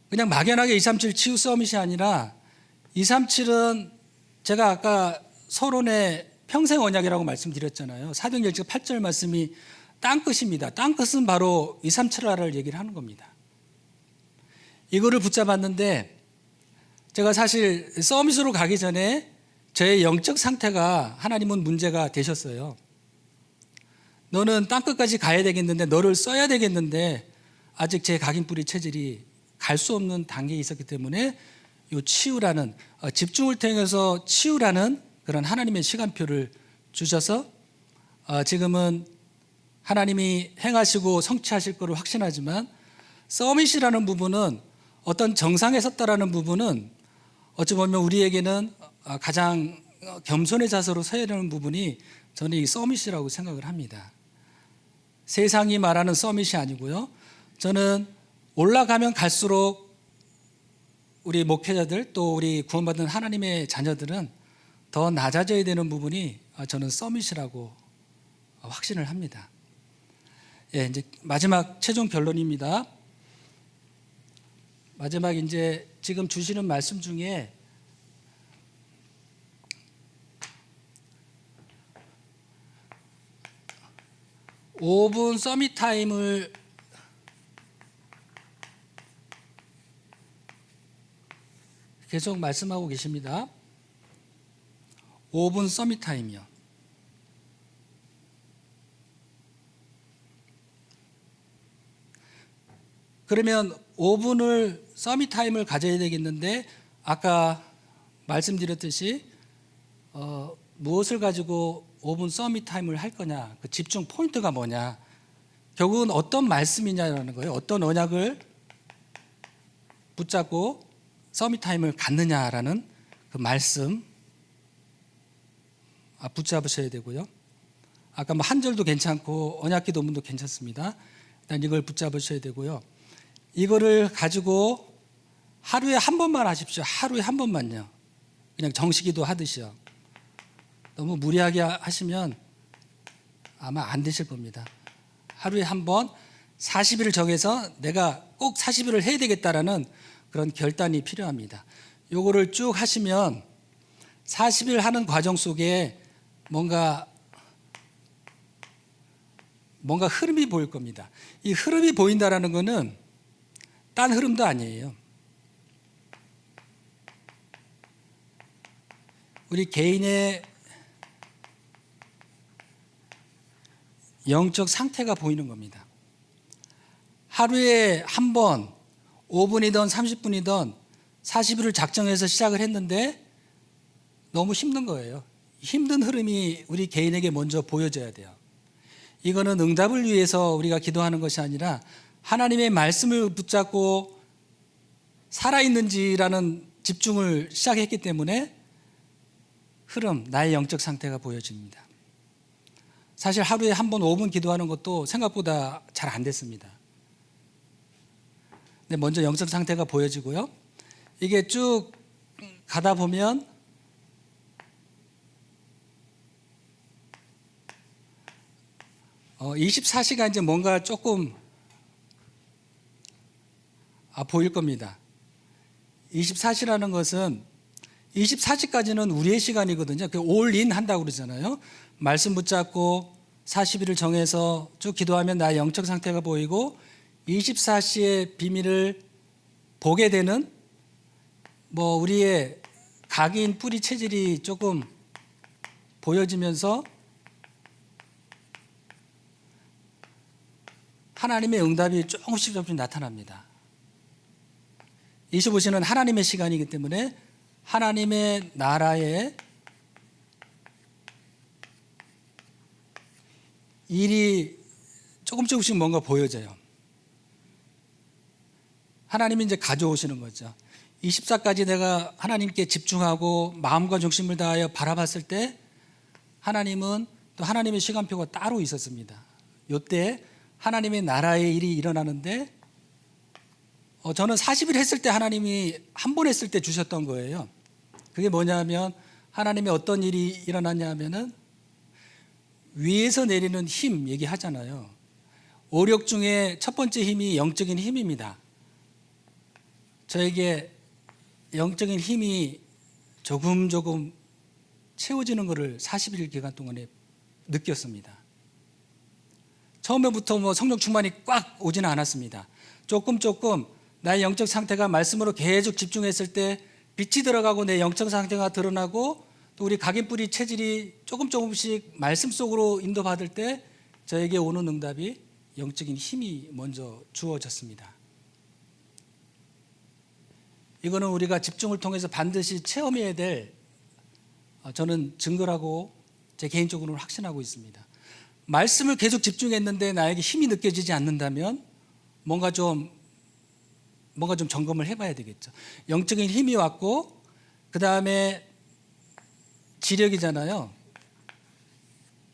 그냥 막연하게 237 치유 서밋이 아니라 237은 제가 아까 서론에 평생 언약이라고 말씀드렸잖아요. 사도행전 8절 말씀이 땅끝입니다. 땅끝은 바로 237R을 얘기를 하는 겁니다. 이거를 붙잡았는데 제가 사실 서밋으로 가기 전에 저의 영적 상태가 하나님은 문제가 되셨어요. 너는 땅끝까지 가야 되겠는데, 너를 써야 되겠는데 아직 제 각인뿌리 체질이 갈 수 없는 단계에 있었기 때문에 이 치유라는, 집중을 통해서 치유라는 그런 하나님의 시간표를 주셔서 지금은 하나님이 행하시고 성취하실 것을 확신하지만, 서밋이라는 부분은 어떤 정상에 섰다라는 부분은 어찌 보면 우리에게는 가장 겸손의 자세로 서야 되는 부분이 저는 이 서밋이라고 생각을 합니다. 세상이 말하는 서밋이 아니고요. 저는 올라가면 갈수록 우리 목회자들 또 우리 구원받은 하나님의 자녀들은 더 낮아져야 되는 부분이 저는 서밋이라고 확신을 합니다. 예, 이제 마지막 최종 결론입니다. 마지막 이제 지금 주시는 말씀 중에 (5분) 서밋 타임을 계속 말씀하고 계십니다. 5분 서밋 타임이요. 그러면 5분을 서밋 타임을 가져야 되겠는데, 아까 말씀드렸듯이 무엇을 가지고 5분 서밋 타임을 할 거냐, 그 집중 포인트가 뭐냐, 결국은 어떤 말씀이냐라는 거예요. 어떤 언약을 붙잡고 서밋 타임을 갖느냐라는 그 말씀 붙잡으셔야 되고요. 아까 뭐 한 절도 괜찮고 언약기도문도 괜찮습니다. 일단 이걸 붙잡으셔야 되고요. 이거를 가지고 하루에 한 번만 하십시오. 하루에 한 번만요. 그냥 정식기도 하듯이요. 너무 무리하게 하시면 아마 안 되실 겁니다. 하루에 한 번 40일을 정해서 내가 꼭 40일을 해야 되겠다라는 그런 결단이 필요합니다. 요거를 쭉 하시면 40일 하는 과정 속에 뭔가 흐름이 보일 겁니다. 이 흐름이 보인다라는 거는 딴 흐름도 아니에요. 우리 개인의 영적 상태가 보이는 겁니다. 하루에 한 번 5분이든 30분이든 40일을 작정해서 시작을 했는데 너무 힘든 거예요. 힘든 흐름이 우리 개인에게 먼저 보여져야 돼요. 이거는 응답을 위해서 우리가 기도하는 것이 아니라 하나님의 말씀을 붙잡고 살아있는지라는 집중을 시작했기 때문에 흐름, 나의 영적 상태가 보여집니다. 사실 하루에 한 번 5분 기도하는 것도 생각보다 잘 안 됐습니다. 근데 먼저 영적 상태가 보여지고요. 이게 쭉 가다 보면 어, 24시간 이제 뭔가 조금 보일 겁니다. 24시라는 것은 24시까지는 우리의 시간이거든요. 올인 한다고 그러잖아요. 말씀 붙잡고 40일을 정해서 쭉 기도하면 나의 영적 상태가 보이고 24시의 비밀을 보게 되는 우리의 각인 뿌리 체질이 조금 보여지면서 하나님의 응답이 조금씩 나타납니다. 25시는 하나님의 시간이기 때문에 하나님의 나라의 일이 조금씩 뭔가 보여져요. 하나님이 이제 가져오시는 거죠. 24까지 내가 하나님께 집중하고 마음과 중심을 다하여 바라봤을 때 하나님은 또 하나님의 시간표가 따로 있었습니다. 이때 하나님의 나라의 일이 일어나는데 저는 40일 했을 때 하나님이 한 번 했을 때 주셨던 거예요. 그게 뭐냐면 하나님의 어떤 일이 일어났냐 하면은 위에서 내리는 힘 얘기하잖아요. 오력 중에 첫 번째 힘이 영적인 힘입니다. 저에게 영적인 힘이 조금 채워지는 것을 40일 기간 동안에 느꼈습니다. 처음에부터 성령 충만이 꽉 오지는 않았습니다. 조금 나의 영적 상태가 말씀으로 계속 집중했을 때 빛이 들어가고 내 영적 상태가 드러나고 또 우리 각인뿌리 체질이 조금씩 말씀 속으로 인도받을 때 저에게 오는 응답이 영적인 힘이 먼저 주어졌습니다. 이거는 우리가 집중을 통해서 반드시 체험해야 될 저는 증거라고 제 개인적으로는 확신하고 있습니다. 말씀을 계속 집중했는데 나에게 힘이 느껴지지 않는다면 뭔가 좀 점검을 해봐야 되겠죠. 영적인 힘이 왔고 그 다음에 지력이잖아요.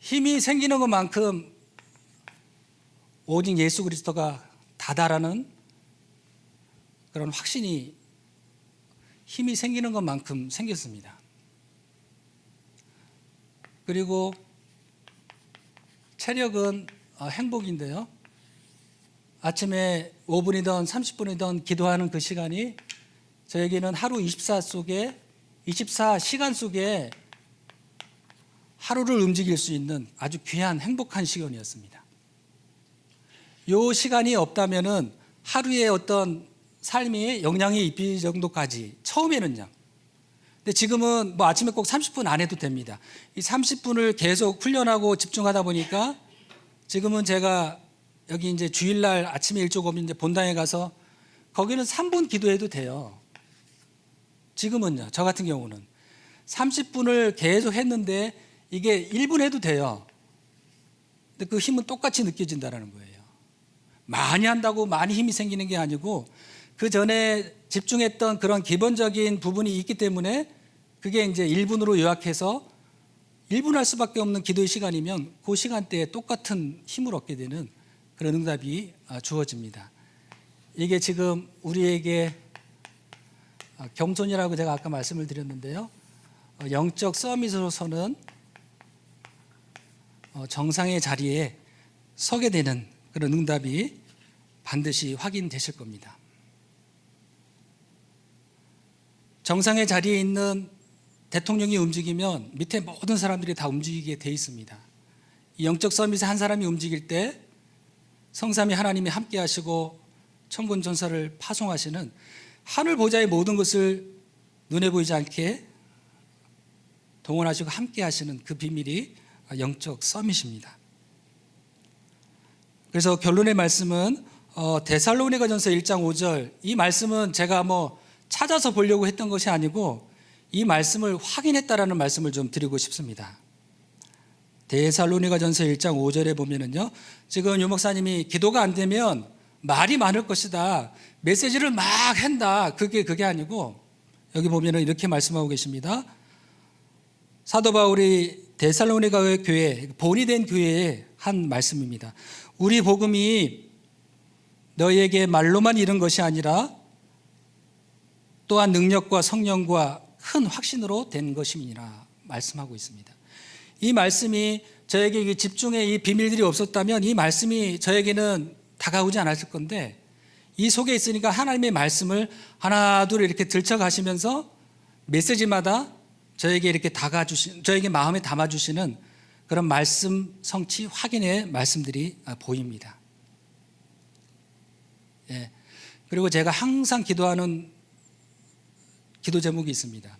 힘이 생기는 것만큼 오직 예수 그리스도가 다다라는 그런 확신이 힘이 생기는 것만큼 생겼습니다. 그리고 체력은 행복인데요. 아침에 5분이든 30분이든 기도하는 그 시간이 저에게는 하루 24시간 속에 하루를 움직일 수 있는 아주 귀한 행복한 시간이었습니다. 이 시간이 없다면은 하루의 어떤 삶이 영향이 있을 정도까지 처음에는요. 근데 지금은 아침에 꼭 30분 안 해도 됩니다. 이 30분을 계속 훈련하고 집중하다 보니까 지금은 제가 여기 이제 주일날 아침에 일찍 오면 이제 본당에 가서 거기는 3분 기도해도 돼요. 지금은요. 저 같은 경우는 30분을 계속 했는데 이게 1분 해도 돼요. 근데 그 힘은 똑같이 느껴진다는 거예요. 많이 한다고 많이 힘이 생기는 게 아니고 그 전에 집중했던 그런 기본적인 부분이 있기 때문에 그게 이제 1분으로 요약해서 1분 할 수밖에 없는 기도의 시간이면 그 시간대에 똑같은 힘을 얻게 되는 그런 응답이 주어집니다. 이게 지금 우리에게 겸손이라고 제가 아까 말씀을 드렸는데요. 영적 서밋으로서는 정상의 자리에 서게 되는 그런 응답이 반드시 확인되실 겁니다. 정상의 자리에 있는 대통령이 움직이면 밑에 모든 사람들이 다 움직이게 돼 있습니다. 이 영적 서밋에 한 사람이 움직일 때 성삼위 하나님이 함께 하시고 천군 전사를 파송하시는 하늘 보좌의 모든 것을 눈에 보이지 않게 동원하시고 함께 하시는 그 비밀이 영적 서밋입니다. 그래서 결론의 말씀은 데살로니가전서 1장 5절, 이 말씀은 제가 찾아서 보려고 했던 것이 아니고 이 말씀을 확인했다라는 말씀을 좀 드리고 싶습니다. 데살로니가전서 1장 5절에 보면은요, 지금 유 목사님이 기도가 안 되면 말이 많을 것이다, 메시지를 막 한다, 그게 아니고 여기 보면은 이렇게 말씀하고 계십니다. 사도 바울이 데살로니가 교회, 본이 된 교회에 한 말씀입니다. 우리 복음이 너희에게 말로만 이른 것이 아니라 또한 능력과 성령과 큰 확신으로 된 것임이라 말씀하고 있습니다. 이 말씀이 저에게 집중의 이 비밀들이 없었다면 이 말씀이 저에게는 다가오지 않았을 건데 이 속에 있으니까 하나님의 말씀을 하나둘 이렇게 들춰가시면서 메시지마다 저에게 이렇게 저에게 마음에 담아주시는 그런 말씀 성취 확인의 말씀들이 보입니다. 예. 그리고 제가 항상 기도하는 기도 제목이 있습니다.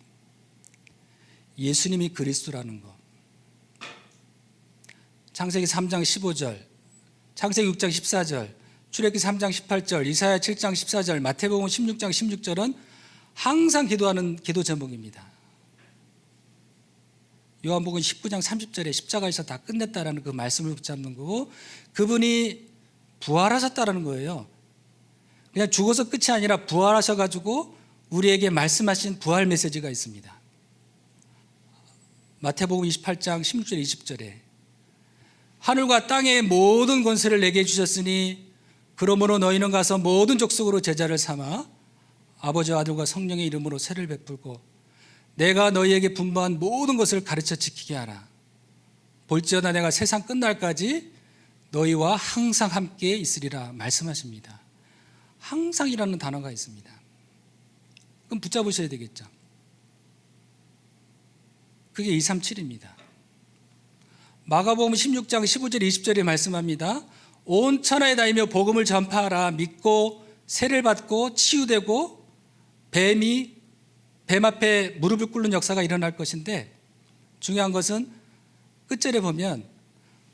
예수님이 그리스도라는 것. 창세기 3장 15절. 창세기 6장 14절, 출애굽기 3장 18절, 이사야 7장 14절, 마태복음 16장 16절은 항상 기도하는 기도 제목입니다. 요한복음 19장 30절에 십자가에서 다 끝냈다라는 그 말씀을 붙잡는 거고, 그분이 부활하셨다라는 거예요. 그냥 죽어서 끝이 아니라 부활하셔가지고 우리에게 말씀하신 부활 메시지가 있습니다. 마태복음 28장 16절 20절에 하늘과 땅의 모든 권세를 내게 주셨으니 그러므로 너희는 가서 모든 족속으로 제자를 삼아 아버지와 아들과 성령의 이름으로 세를 베풀고 내가 너희에게 분부한 모든 것을 가르쳐 지키게 하라. 볼지어다 내가 세상 끝날까지 너희와 항상 함께 있으리라 말씀하십니다. 항상이라는 단어가 있습니다. 그럼 붙잡으셔야 되겠죠. 그게 237입니다. 마가복음 16장 15절 20절에 말씀합니다. 온 천하에 다니며 복음을 전파하라. 믿고 세를 받고 치유되고 뱀 앞에 무릎을 꿇는 역사가 일어날 것인데, 중요한 것은 끝절에 보면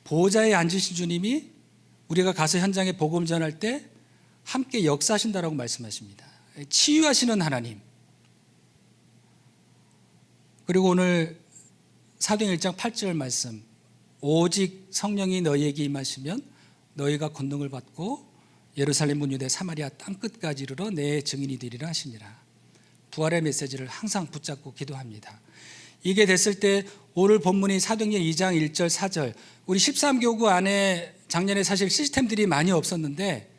보좌에 앉으신 주님이 우리가 가서 현장에 복음 전할 때 함께 역사하신다라고 말씀하십니다. 치유하시는 하나님. 그리고 오늘 사도행 1장 8절 말씀, 오직 성령이 너희에게 임하시면 너희가 권능을 받고 예루살렘 문 유대 사마리아 땅끝까지 이르러 내 증인이 되리라 하시니라. 부활의 메시지를 항상 붙잡고 기도합니다. 이게 됐을 때 오늘 본문이 사도행전 2장 1절 4절, 우리 13교구 안에 작년에 사실 시스템들이 많이 없었는데,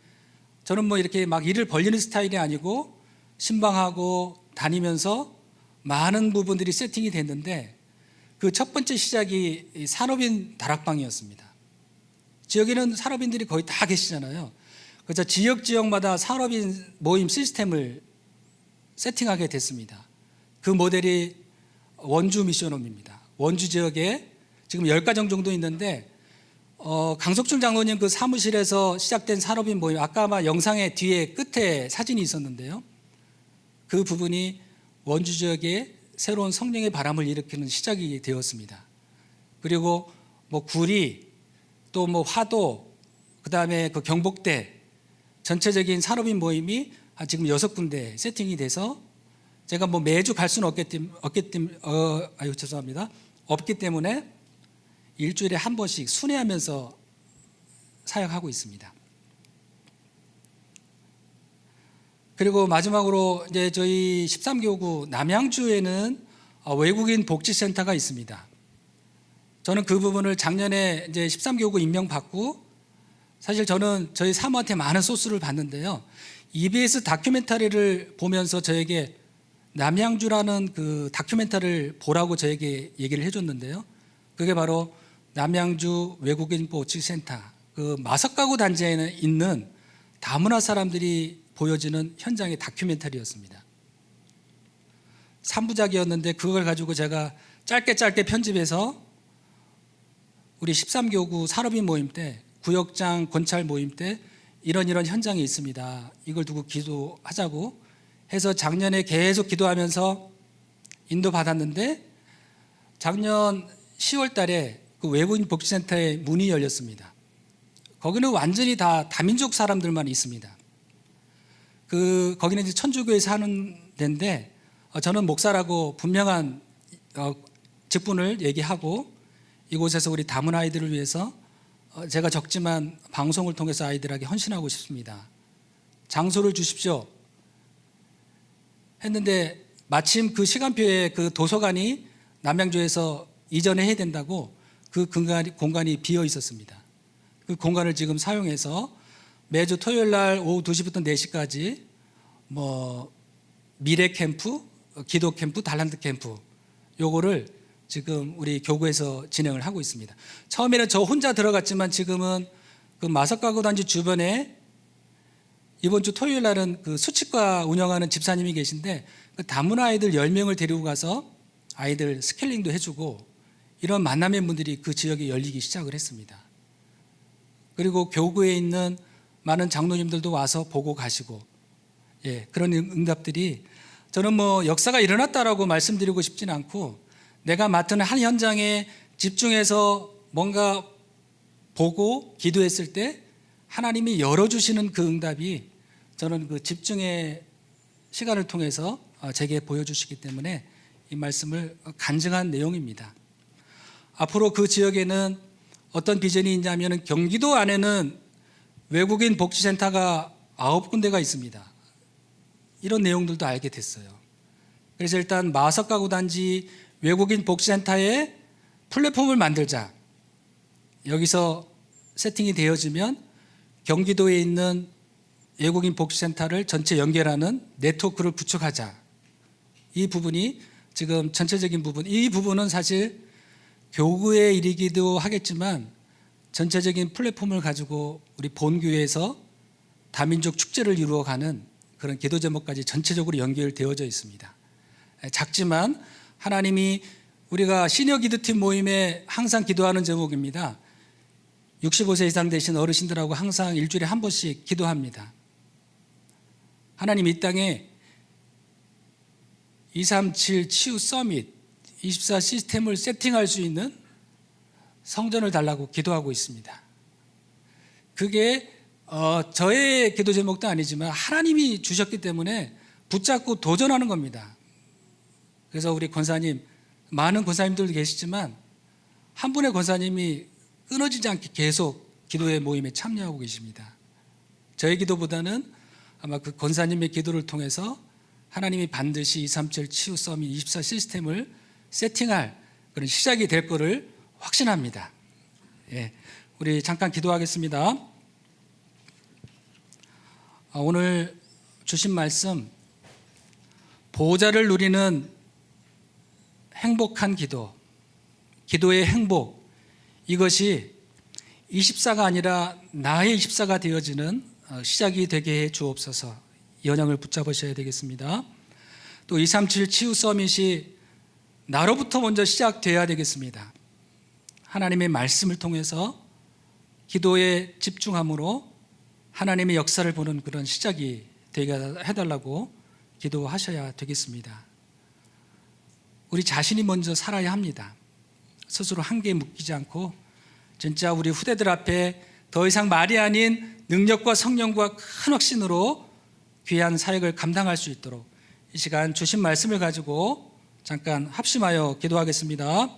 저는 뭐 이렇게 막 일을 벌리는 스타일이 아니고 신방하고 다니면서 많은 부분들이 세팅이 됐는데, 그 첫 번째 시작이 산업인 다락방이었습니다. 지역에는 산업인들이 거의 다 계시잖아요. 그래서 지역마다 산업인 모임 시스템을 세팅하게 됐습니다. 그 모델이 원주 미션홈입니다. 원주 지역에 지금 10가정 정도 있는데, 강석준 장로님 그 사무실에서 시작된 산업인 모임, 아까 아마 영상의 뒤에 끝에 사진이 있었는데요. 그 부분이 원주 지역에 새로운 성령의 바람을 일으키는 시작이 되었습니다. 그리고 뭐 구리, 또 뭐 화도, 그 다음에 그 경복대, 전체적인 산업인 모임이 지금 6군데 세팅이 돼서, 제가 뭐 매주 갈 수는 없기 때문에 일주일에 한 번씩 순회하면서 사역하고 있습니다. 그리고 마지막으로 이제 저희 13교구 남양주에는 외국인 복지센터가 있습니다. 저는 그 부분을 작년에 이제 13교구 임명받고, 사실 저는 저희 사모한테 많은 소스를 받는데요. EBS 다큐멘터리를 보면서 저에게 남양주라는 그 다큐멘터리를 보라고 저에게 얘기를 해줬는데요. 그게 바로 남양주 외국인 복지센터, 그 마석가구 단지에 있는 다문화 사람들이 보여지는 현장의 다큐멘터리였습니다. 3부작이었는데 그걸 가지고 제가 짧게 편집해서 우리 13교구 산업인 모임 때, 구역장 권찰 모임 때 이런 현장이 있습니다. 이걸 두고 기도하자고 해서 작년에 계속 기도하면서 인도받았는데, 작년 10월 달에 그 외국인 복지센터에 문이 열렸습니다. 거기는 완전히 다 다민족 사람들만 있습니다. 거기는 이제 천주교에서 하는 데인데, 저는 목사라고 분명한 직분을 얘기하고, 이곳에서 우리 다문화 아이들을 위해서 제가 적지만 방송을 통해서 아이들에게 헌신하고 싶습니다. 장소를 주십시오 했는데, 마침 그 시간표에 그 도서관이 남양주에서 이전해야 된다고 그 공간이 비어 있었습니다. 그 공간을 지금 사용해서 매주 토요일 날 오후 2시부터 4시까지 뭐 미래 캠프, 기도 캠프, 달란트 캠프, 요거를 지금 우리 교구에서 진행을 하고 있습니다. 처음에는 저 혼자 들어갔지만 지금은 그 마석가구 단지 주변에 이번 주 토요일 날은 그 수치과 운영하는 집사님이 계신데, 그 다문화 아이들 10명을 데리고 가서 아이들 스케일링도 해주고, 이런 만남의 문들이 그 지역에 열리기 시작을 했습니다. 그리고 교구에 있는 많은 장로님들도 와서 보고 가시고, 그런 응답들이, 저는 뭐 역사가 일어났다라고 말씀드리고 싶지는 않고, 내가 맡은 한 현장에 집중해서 뭔가 보고 기도했을 때 하나님이 열어주시는 그 응답이 저는 그 집중의 시간을 통해서 제게 보여주시기 때문에 이 말씀을 간증한 내용입니다. 앞으로 그 지역에는 어떤 비전이 있냐면 경기도 안에는 외국인 복지센터가 9군데가 있습니다. 이런 내용들도 알게 됐어요. 그래서 일단 마석가구단지 외국인 복지센터에 플랫폼을 만들자. 여기서 세팅이 되어지면 경기도에 있는 외국인 복지센터를 전체 연결하는 네트워크를 구축하자. 이 부분이 지금 전체적인 부분, 이 부분은 사실 교구의 일이기도 하겠지만 전체적인 플랫폼을 가지고 우리 본교회에서 다민족 축제를 이루어가는 그런 기도 제목까지 전체적으로 연결되어져 있습니다. 작지만 하나님이 우리가 시니어 기도팀 모임에 항상 기도하는 제목입니다. 65세 이상 되신 어르신들하고 항상 일주일에 한 번씩 기도합니다. 하나님 이 땅에 237 치유 서밋 24 시스템을 세팅할 수 있는 성전을 달라고 기도하고 있습니다. 그게 저의 기도 제목도 아니지만 하나님이 주셨기 때문에 붙잡고 도전하는 겁니다. 그래서 우리 권사님, 많은 권사님들도 계시지만 한 분의 권사님이 끊어지지 않게 계속 기도의 모임에 참여하고 계십니다. 저의 기도보다는 아마 그 권사님의 기도를 통해서 하나님이 반드시 237 치유 서밋 24 시스템을 세팅할 그런 시작이 될 거를 확신합니다. 예, 우리 잠깐 기도하겠습니다. 오늘 주신 말씀, 보호자를 누리는 행복한 기도, 기도의 행복, 이것이 24가 아니라 나의 24가 되어지는 시작이 되게 해 주옵소서. 연영을 붙잡으셔야 되겠습니다. 또 237 치유 서밋이 나로부터 먼저 시작되어야 되겠습니다. 하나님의 말씀을 통해서 기도에 집중함으로 하나님의 역사를 보는 그런 시작이 되게 해달라고 기도하셔야 되겠습니다. 우리 자신이 먼저 살아야 합니다. 스스로 한계에 묶이지 않고 진짜 우리 후대들 앞에 더 이상 말이 아닌 능력과 성령과 큰 확신으로 귀한 사역을 감당할 수 있도록 이 시간 주신 말씀을 가지고 잠깐 합심하여 기도하겠습니다.